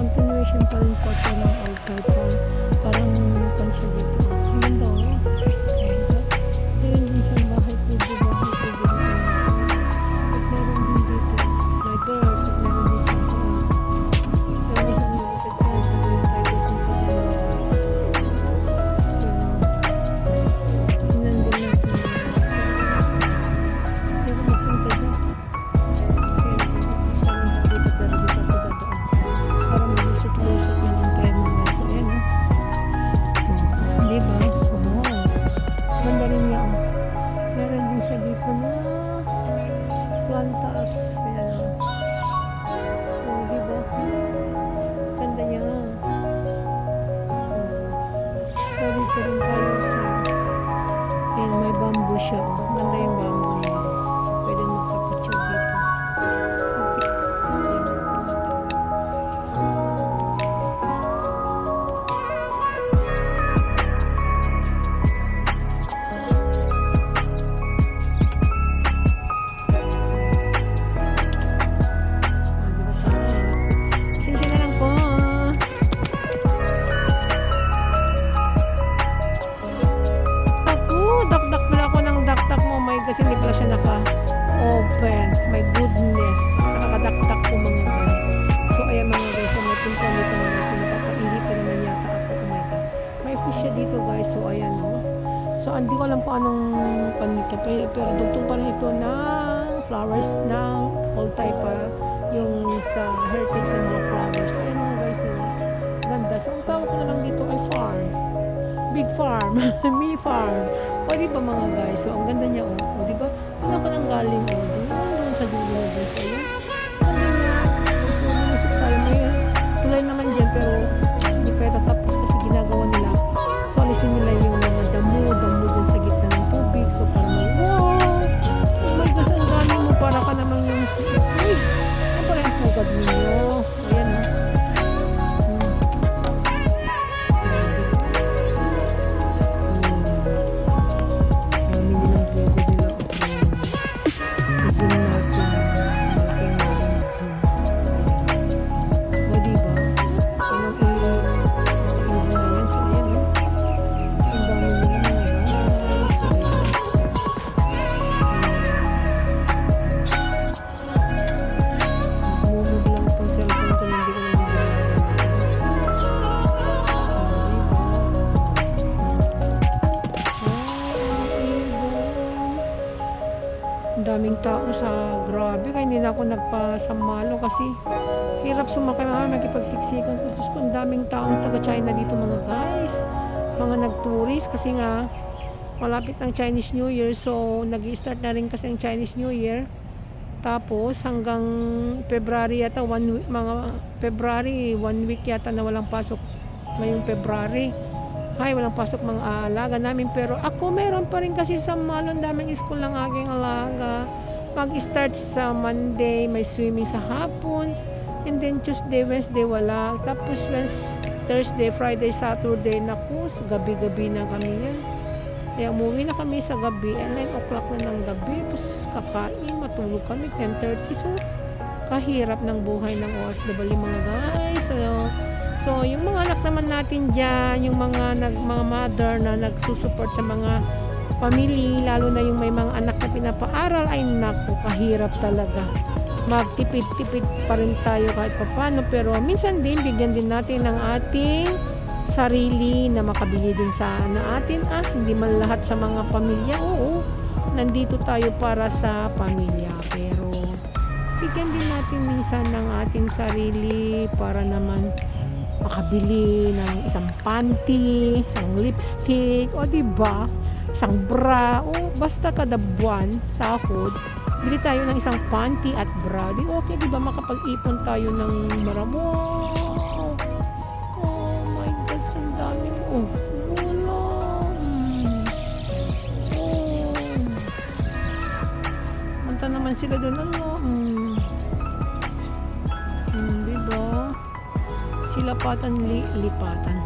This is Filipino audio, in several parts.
Continuation pa rin po ito ng old type parang pansya dito. Ayun daw. Meron din siyang bahay kubo dito. At meron din dito. My bird. At meron din siyang pero isang nag-isip ko yung tayo kung tingnan din natin. Pero magpunta dyan. Lusot na lang tayo mga sa yan. Diba? Oo. Ganda rin niya. Meron din siya dito na plantas. Ayan. Oo, diba? Ganda niya. So, dito rin tayo sa ayan, may bamboo siya. Ganda yung bamboo niya. So, pwede magpapicture dito. Kasi hindi pala siya naka-open. My goodness. Sa kakadakdak ko mga guys. So, ayan mga guys. So, may punta dito mga guys. So, napapaihi pa naman yata ako. Oh my God. May fish siya dito guys. So, ayan o. So, hindi ko alam po anong panito. Pero dugtong pa rin ito ng flowers ng old type pa. Yung sa heritage ng mga flowers. So, ayan mga guys. So, ganda. So, ang tawag ko na lang dito ay farm. Big farm. Mini farm. O, diba mga guys? So, ang ganda niya, o. O, diba? Wala ka nang galing, o. Doon sa dulo na doon. So, ayan. Ang ganda niya. So, lumusok tayo. May tulay naman dyan, pero hindi pa tatapos kasi ginagawa nila. So, alisin nila yung mga damo dun sa gitna ng tubig. So, parang, wow! Oh my gosh, ang dami mo. Para ka naman yung ay! Ay, parang ang pugad ninyo. Ayan, o. Daming tao sa grabe kaya hindi na ako nagpasamalo kasi hirap sumakay makipagsiksikan ko. Diyos ko, ang daming taong taga China dito mga guys, mga nag-tourist kasi nga malapit ng Chinese New Year. So nag-i-start na rin kasi ang Chinese New Year, tapos hanggang February yata, mga February 1 week yata na walang pasok ngayong February. Ay, walang pasok mga alaga namin. Pero ako meron pa rin kasi sa malon daming school ng aking alaga. Mag-start sa Monday, may swimming sa hapon. And then Tuesday, Wednesday wala. Tapos Thursday, Friday, Saturday, naku, sa gabi-gabi na kami yan. Kaya umuwi na kami sa gabi. 9 o'clock na ng gabi. Tapos kakain, matulog kami 10:30. So, kahirap ng buhay ng OFW mga guys. So, yung mga anak naman natin dyan, yung mga mother na nagsusupport sa mga family, lalo na yung may mga anak na pinapaaral, ay naku, kahirap talaga. magtipid-tipid pa rin tayo kahit paano, pero minsan din bigyan din natin ng ating sarili na makabili din sana atin, hindi man lahat sa mga pamilya, oo, nandito tayo para sa pamilya, pero bigyan din natin minsan ng ating sarili para naman makabili ng isang panty, isang lipstick, o diba, isang bra, o basta kada buwan sahod bili tayo ng isang panty at bra, di okay, diba, makapag-ipon tayo ng maramo. Oh my gosh, ang dami mo. Wala. Punta naman sila doon, diba, silapatan, lipatan.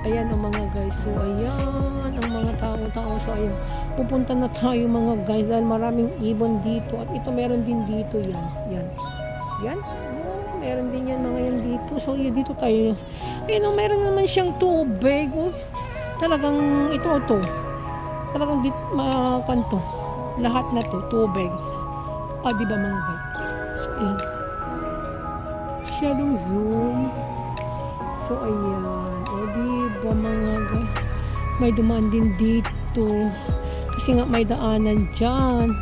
Ayan ang mga guys, so ayan ang mga tao, so ayan, pupunta na tayo mga guys dahil maraming ibon dito, at ito meron din dito, yan, meron din yan mga yan dito, so yun, dito tayo, ayan, meron naman siyang tubig, talagang talagang kanto, lahat na to, tubig, diba mga guys, so ayan, shadow zoom, so ayan, diba mga guys, may dumaan din dito kasi nga may daanan dyan,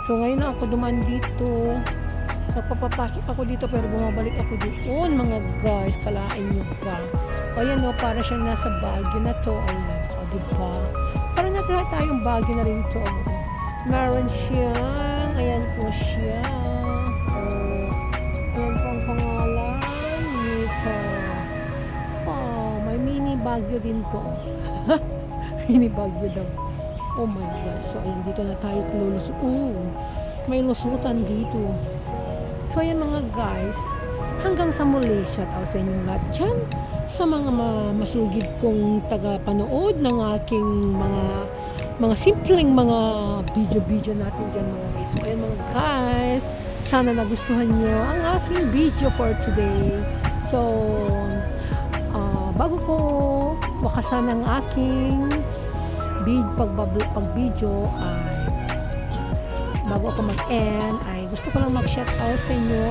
so ngayon na ako dumaan dito, nagpapapasok ako dito pero bumabalik ako doon mga guys, kalain nyo ba, ayan para siya nasa Baguio na to, ayan, diba, parang nakita tayong Baguio na rin to, meron siyang, ayan po siya, ayan po ang pangalan nito, may mini Baguio din to. Mini Baguio daw. Oh my gosh. So ayan, dito na tayo lulusot. May lusutan dito. So ayan mga guys, hanggang sa muli, shout out sa inyong lahat dyan, sa mga masugid kong taga-panood ng aking mga simpleng mga video natin dyan mga guys. So ayan mga guys, sana nagustuhan nyo ang aking video for today. So bago ko wakasan ang aking pag-video, ay bago ako mag-end, ay gusto ko lang mag-shoutout sa inyo,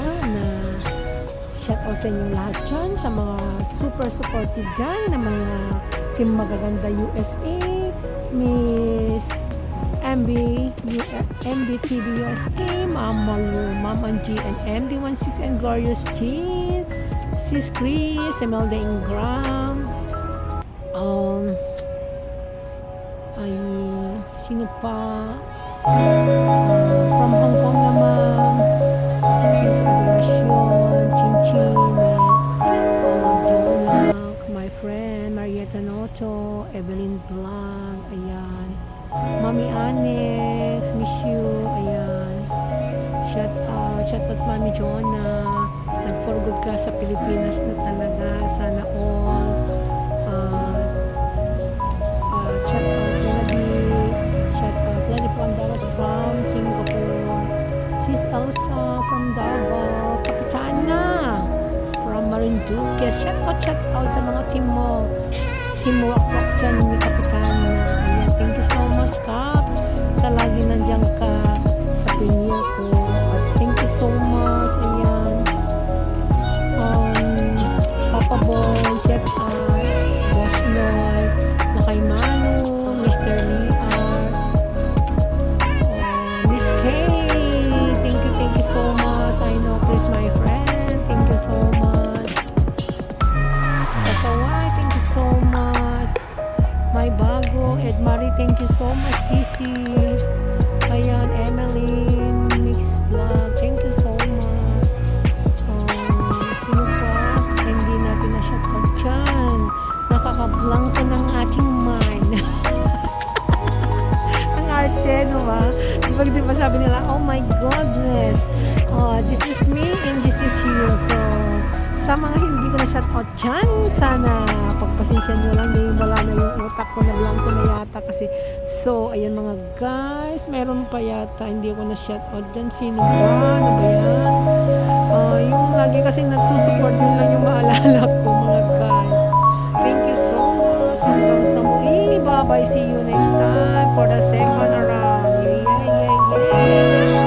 shoutout sa inyong lahat dyan, sa mga super supportive dyan, na mga Team Magaganda USA, Miss MBTV USA, Ma'am Malu, Ma'am Angie, and MD16, and Glorious Jean, Sis Chris, Imelda Ingram, ay sino pa, from Hong Kong naman, Sis Adoracion, Chinchin, Jonah, my friend Marietta Noto, Evelyn Blanc, ayan, Mami Annex, miss you, ayan, shout out Mami Jonah, nag-for good ka sa Pilipinas na talaga, sana all. Shout out Lady Pandaras from Singapore, Sis Elsa from Davao, Kapitana from Marinduque, shout out sa mga team wakwak dyan ni Kapitana, ayan, thank you so much Kap, sa lagi nandiyan ka sa premiere ko, at thank you so much, ayan, Papa Boy, Chef Boss Noy, Lakay Manu, Mr. Liar, Miss Kay, thank you so much, I know Chris my friend, thank you so much, Kasaway, thank you so much, my bago, Ed Marie, thank you so much, Sisi, ayan, Emily, Mix Vlog, thank you so much, sino pa, hindi natin na-shoutout dyan, nakakablanko ng ating mind. Ang arte, no ba? Diba sabi nila, oh my goodness, this is me and this is you. So, sa mga hindi ko na-shoutout dyan, sana pagpasensya nyo lang, dahil wala na yung utak ko, na blanko na yata kasi. So, ayan mga guys, meron pa yata, hindi ko na-shoutout dyan. Sino ba? Ano ba yan? Yung lagi kasi nagsusupport nyo lang yung maalala ko mga guys. Thank you so much. Hanggang sa muli. Bye-bye. See you next time for the second round. Yeah.